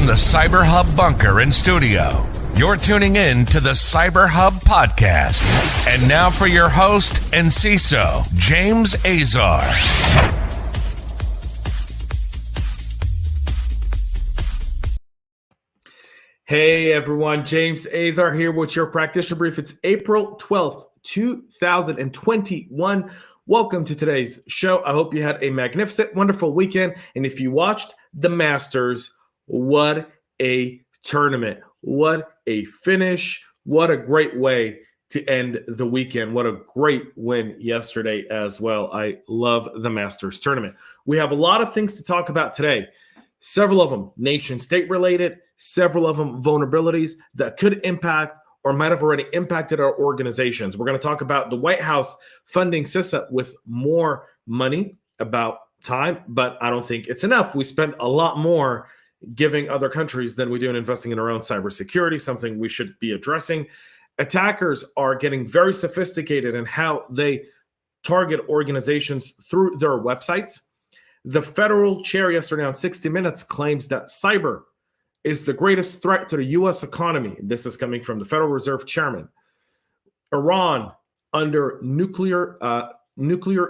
from the CyberHub bunker and studio, you're tuning in to the CyberHub podcast. And now for your host and CISO, James Azar. Hey everyone, James Azar here with your Practitioner Brief. It's April 12th, 2021. Welcome to today's show. I hope you had a magnificent, wonderful weekend. And if you watched the Masters, what a tournament. What a finish. What a great way to end the weekend. What a great win yesterday as well. I love the Masters tournament. We have a lot of things to talk about today. Several of them nation-state related, several of them vulnerabilities that could impact or might have already impacted our organizations. We're going to talk about the White House funding CISA with more money, about time, but I don't think it's enough. We spend a lot more giving other countries than we do in investing in our own cybersecurity, something we should be addressing. Attackers are getting very sophisticated in how they target organizations through their websites. The federal chair yesterday on 60 Minutes claims that cyber is the greatest threat to the U.S. economy. This is coming from the Federal Reserve chairman. Iran under nuclear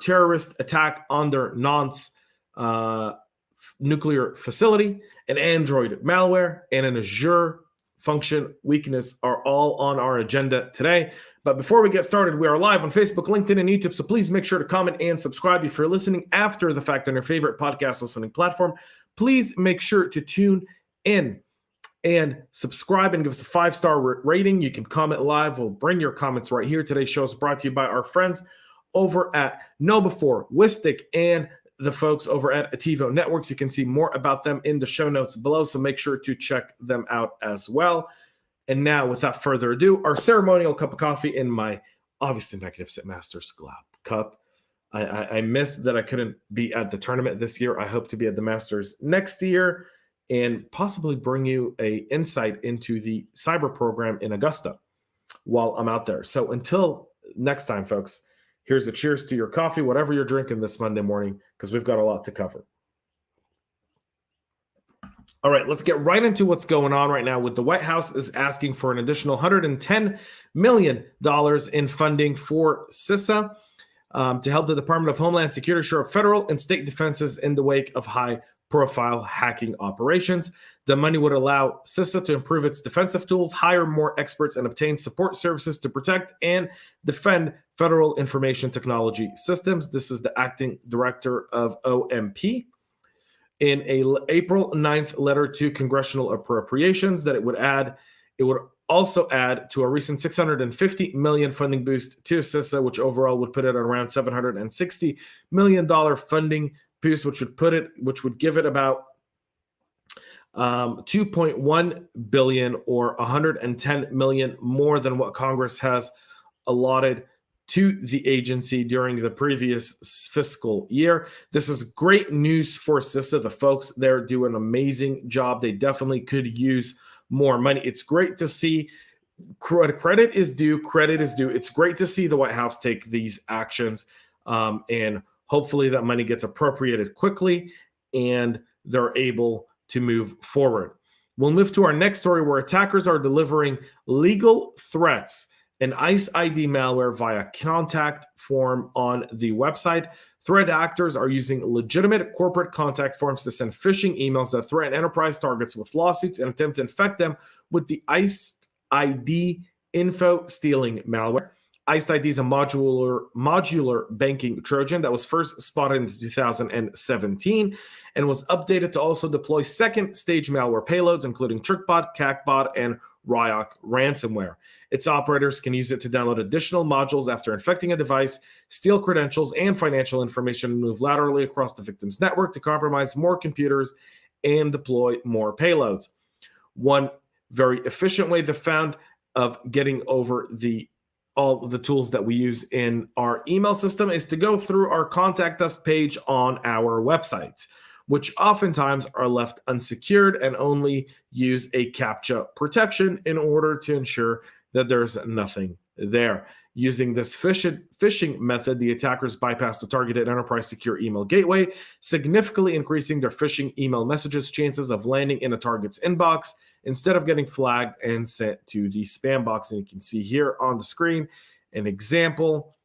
terrorist attack on their Natanz nuclear facility, an Android malware, and an Azure function weakness are all on our agenda today. But before we get started, we are live on Facebook, LinkedIn, and YouTube, so please make sure to comment and subscribe. If you're listening after the fact on your favorite podcast listening platform, please make sure to tune in and subscribe and give us a 5-star rating. You can comment live. We'll bring your comments right here. Today's show is brought to you by our friends over at KnowBe4, Wistic, and the folks over at Ativo Networks. You can see more about them in the show notes below, so make sure to check them out as well. And now, without further ado, our ceremonial cup of coffee in my obviously magnificent Masters cup. I missed that I couldn't be at the tournament this year. I hope to be at the Masters next year and possibly bring you an insight into the cyber program in Augusta while I'm out there. So until next time, folks, here's a cheers to your coffee, whatever you're drinking this Monday morning, because we've got a lot to cover. All right, let's get right into what's going on right now. With the White House is asking for an additional $110 million in funding for CISA to help the Department of Homeland Security shore up federal and state defenses in the wake of high-profile hacking operations. The money would allow CISA to improve its defensive tools, hire more experts, and obtain support services to protect and defend federal information technology systems. This is the acting director of OMP. In a April 9th letter to congressional appropriations that it would also add to a recent $650 million funding boost to CISA, which overall would put it at around $760 million funding boost, which would give it about $2.1 billion or $110 million more than what Congress has allotted to the agency during the previous fiscal year. This is great news for CISA. The folks there do an amazing job. They definitely could use more money. It's great to see. Credit is due. Credit is due. It's great to see the White House take these actions, and hopefully that money gets appropriated quickly and they're able to move forward. We'll move to our next story where attackers are delivering legal threats and IcedID malware via contact form on the website. Threat actors are using legitimate corporate contact forms to send phishing emails that threaten enterprise targets with lawsuits and attempt to infect them with the IcedID info stealing malware. IcedID is a modular banking Trojan that was first spotted in 2017 and was updated to also deploy second-stage malware payloads, including TrickBot, CACBot, and Ryok ransomware. Its operators can use it to download additional modules after infecting a device, steal credentials and financial information, and move laterally across the victim's network to compromise more computers and deploy more payloads. One very efficient way they found of getting over all of the tools that we use in our email system is to go through our contact us page on our websites, which oftentimes are left unsecured and only use a CAPTCHA protection in order to ensure that there's nothing there. Using this phishing method, the attackers bypassed the targeted enterprise secure email gateway, significantly increasing their phishing email messages' chances of landing in a target's inbox instead of getting flagged and sent to the spam box. And you can see here on the screen an example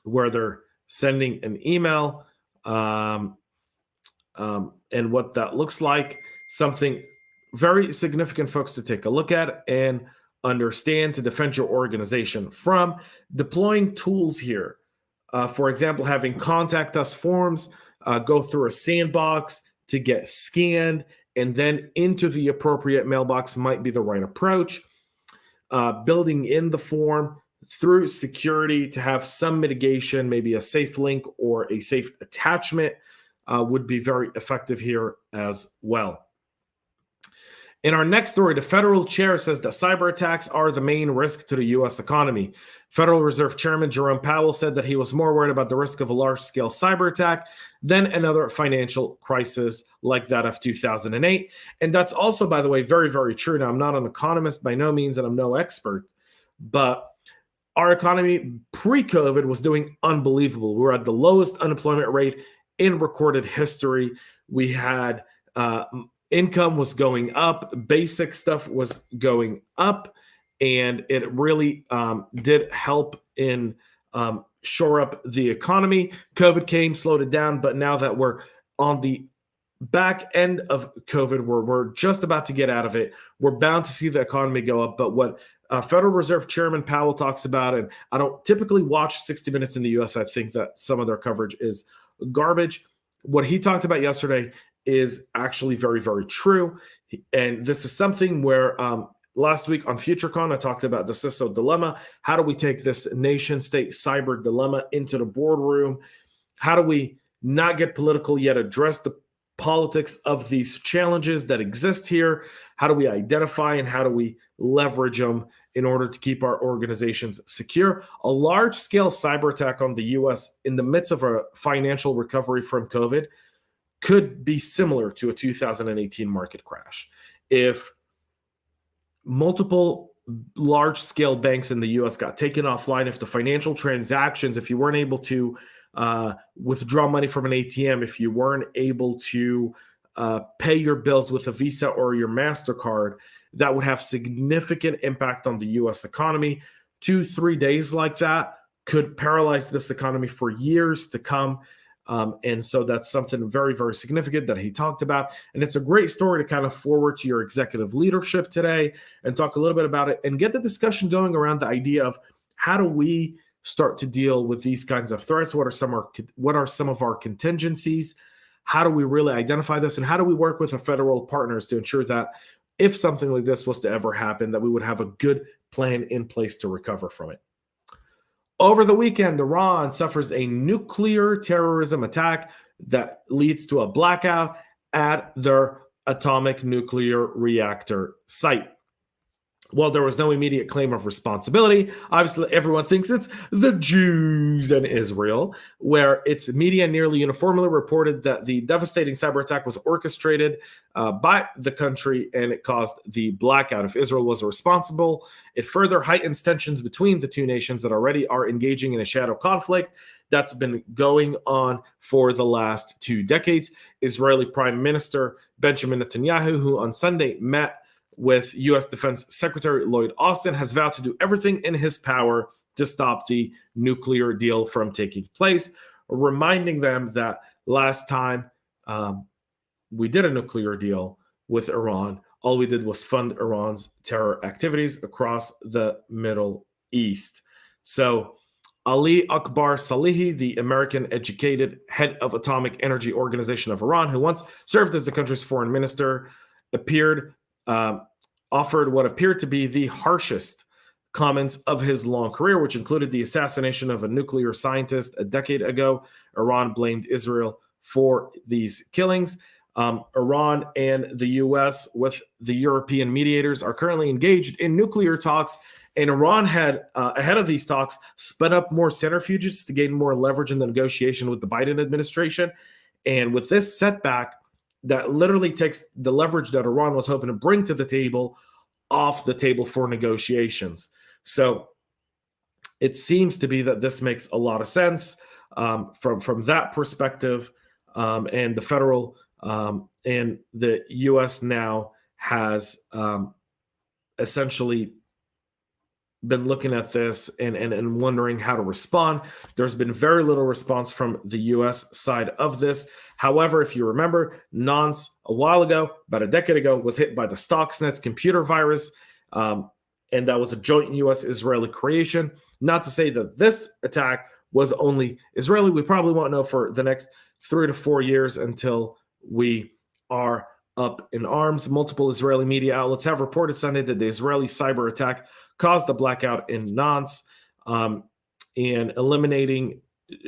where they're sending an email and what that looks like. Something very significant, folks, to take a look at and understand to defend your organization from. Deploying tools here. For example, having contact us forms go through a sandbox to get scanned and then into the appropriate mailbox might be the right approach. Building in the form through security to have some mitigation, maybe a safe link or a safe attachment would be very effective here as well. In our next story, the federal chair says that cyber attacks are the main risk to the U.S. economy. Federal Reserve Chairman Jerome Powell said that he was more worried about the risk of a large-scale cyber attack than another financial crisis like that of 2008. And that's also, by the way, very, very true. Now, I'm not an economist by no means, and I'm no expert, but our economy pre-COVID was doing unbelievable. We were at the lowest unemployment rate in recorded history. We had income was going up, basic stuff was going up, and it really did help in shore up the economy. COVID came, slowed it down, but now that we're on the back end of COVID, we're just about to get out of it, we're bound to see the economy go up. But what Federal Reserve Chairman Powell talks about, and I don't typically watch 60 Minutes in the U.S., I think that some of their coverage is garbage. What he talked about yesterday is actually very, very true. And this is something where last week on FutureCon, I talked about the CISO dilemma. How do we take this nation state cyber dilemma into the boardroom? How do we not get political yet address the politics of these challenges that exist here? How do we identify and how do we leverage them in order to keep our organizations secure? A large-scale cyber attack on the U.S. in the midst of a financial recovery from COVID could be similar to a 2018 market crash. If multiple large-scale banks in the U.S. got taken offline, if the financial transactions, if you weren't able to withdraw money from an ATM, if you weren't able to pay your bills with a Visa or your MasterCard, that would have significant impact on the U.S. economy. 2-3 days like that could paralyze this economy for years to come. And so that's something very, very significant that he talked about. And it's a great story to kind of forward to your executive leadership today and talk a little bit about it and get the discussion going around the idea of how do we start to deal with these kinds of threats? What are some of our contingencies? How do we really identify this? And how do we work with our federal partners to ensure that if something like this was to ever happen, that we would have a good plan in place to recover from it? Over the weekend, Iran suffers a nuclear terrorism attack that leads to a blackout at their atomic nuclear reactor site. While there was no immediate claim of responsibility, obviously everyone thinks it's the Jews and Israel, where its media nearly uniformly reported that the devastating cyber attack was orchestrated by the country and it caused the blackout. If Israel was responsible, it further heightens tensions between the two nations that already are engaging in a shadow conflict that's been going on for the last 2 decades. Israeli Prime Minister Benjamin Netanyahu, who on Sunday met with U.S. Defense Secretary Lloyd Austin, has vowed to do everything in his power to stop the nuclear deal from taking place, reminding them that last time we did a nuclear deal with Iran, all we did was fund Iran's terror activities across the Middle East. So Ali Akbar Salehi, the American-educated head of Atomic Energy Organization of Iran, who once served as the country's foreign minister, offered what appeared to be the harshest comments of his long career, which included the assassination of a nuclear scientist a decade ago. Iran blamed Israel for these killings. Iran and the U.S., with the European mediators, are currently engaged in nuclear talks, and Iran had, ahead of these talks, sped up more centrifuges to gain more leverage in the negotiation with the Biden administration. And with this setback, that literally takes the leverage that Iran was hoping to bring to the table off the table for negotiations. So it seems to be that this makes a lot of sense from that perspective, and the federal and the U.S. now has essentially been looking at this and wondering how to respond. There's been very little response from the U.S. side of this. However, if you remember, Natanz a while ago, about a decade ago, was hit by the Stuxnet computer virus, and that was a joint U.S.-Israeli creation. Not to say that this attack was only Israeli. We probably won't know for the next 3 to 4 years until we are up in arms. Multiple Israeli media outlets have reported Sunday that the Israeli cyber attack caused the blackout in Natanz, and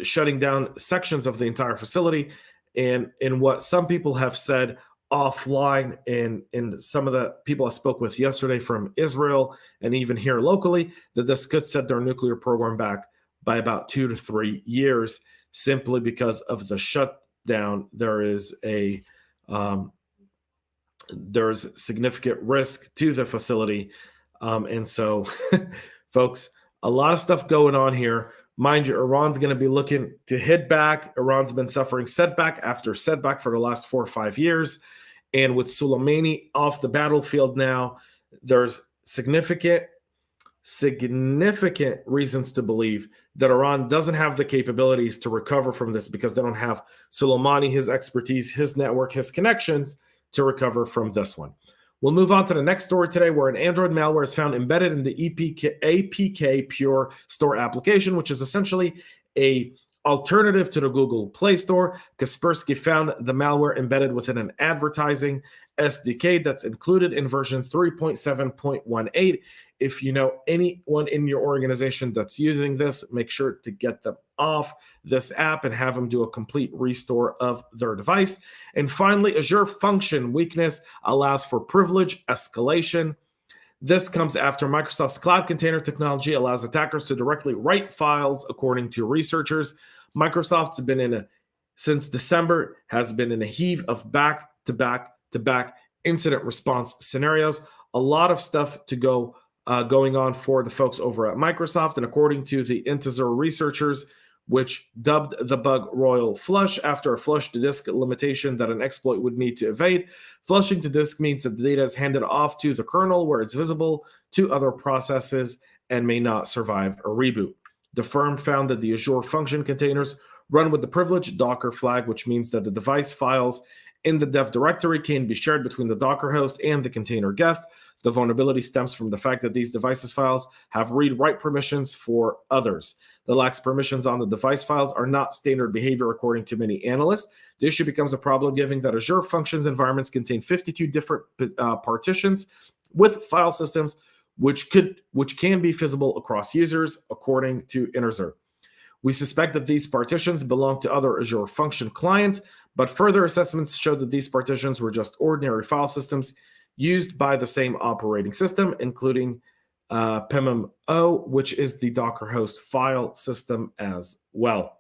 shutting down sections of the entire facility. And in what some people have said offline, and some of the people I spoke with yesterday from Israel and even here locally, that this could set their nuclear program back by about 2 to 3 years, simply because of the shutdown. There's significant risk to the facility. And so, folks, a lot of stuff going on here. Mind you, Iran's going to be looking to hit back. Iran's been suffering setback after setback for the last 4 or 5 years. And with Soleimani off the battlefield now, there's significant reasons to believe that Iran doesn't have the capabilities to recover from this, because they don't have Soleimani, his expertise, his network, his connections to recover from this one. We'll move on to the next story today, where an Android malware is found embedded in the APKPure store application, which is essentially a alternative to the Google Play Store. Kaspersky found the malware embedded within an advertising SDK that's included in version 3.7.18. If you know anyone in your organization that's using this, make sure to get them off this app and have them do a complete restore of their device. And finally, Azure function weakness allows for privilege escalation. This comes after Microsoft's cloud container technology allows attackers to directly write files, according to researchers. Microsoft's been since December, has been in a heave of back-to-back incident response scenarios. A lot of stuff going on for the folks over at Microsoft. And according to the Azure researchers, which dubbed the bug Royal Flush after a flush to disk limitation that an exploit would need to evade. Flushing to disk means that the data is handed off to the kernel, where it's visible to other processes and may not survive a reboot. The firm found that the Azure function containers run with the privileged Docker flag, which means that the device files in the dev directory can be shared between the Docker host and the container guest. The vulnerability stems from the fact that these devices files have read-write permissions for others. The lax permissions on the device files are not standard behavior, according to many analysts. The issue becomes a problem given that Azure Functions environments contain 52 different partitions with file systems, which can be visible across users, according to Azure. We suspect that these partitions belong to other Azure Function clients, but further assessments show that these partitions were just ordinary file systems used by the same operating system, including PMO, which is the Docker host file system as well.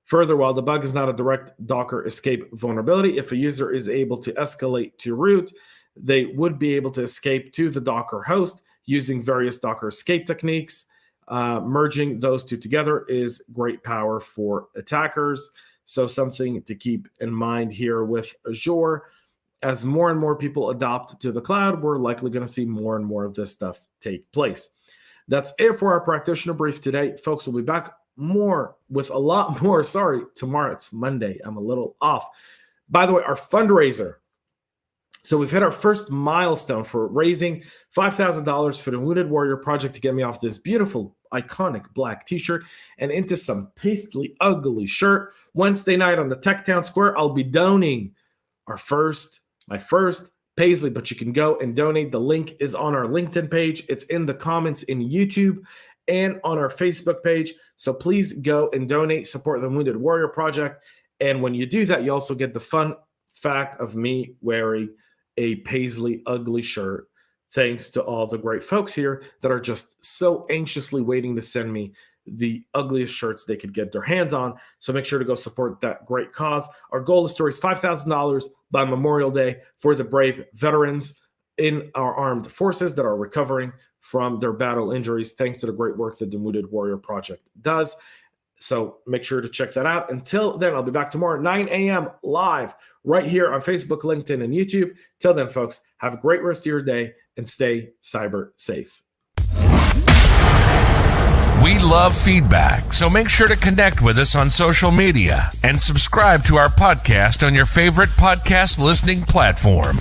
Further, while the bug is not a direct Docker escape vulnerability, if a user is able to escalate to root, they would be able to escape to the Docker host using various Docker escape techniques. Merging those two together is great power for attackers. So something to keep in mind here with Azure. As more and more people adopt to the cloud, we're likely going to see more and more of this stuff take place. That's it for our practitioner brief today. Folks, we'll be back with a lot more. Sorry, tomorrow. It's Monday. I'm a little off. By the way, our fundraiser. So we've hit our first milestone for raising $5,000 for the Wounded Warrior Project to get me off this beautiful, iconic black t-shirt and into some pastely ugly shirt. Wednesday night on the Tech Town Square, I'll be donating my first Paisley, but you can go and donate. The link is on our LinkedIn page. It's in the comments in YouTube and on our Facebook page. So please go and donate, support the Wounded Warrior Project. And when you do that, you also get the fun fact of me wearing a Paisley ugly shirt, thanks to all the great folks here that are just so anxiously waiting to send me the ugliest shirts they could get their hands on. So make sure to go support that great cause. Our goal is to raise $5,000 by Memorial Day for the brave veterans in our armed forces that are recovering from their battle injuries, thanks to the great work that the Wounded Warrior Project does. So make sure to check that out. Until then, I'll be back tomorrow at 9 a.m. live right here on Facebook, LinkedIn, and YouTube. Till then, folks, have a great rest of your day and stay cyber safe. We love feedback, so make sure to connect with us on social media and subscribe to our podcast on your favorite podcast listening platform.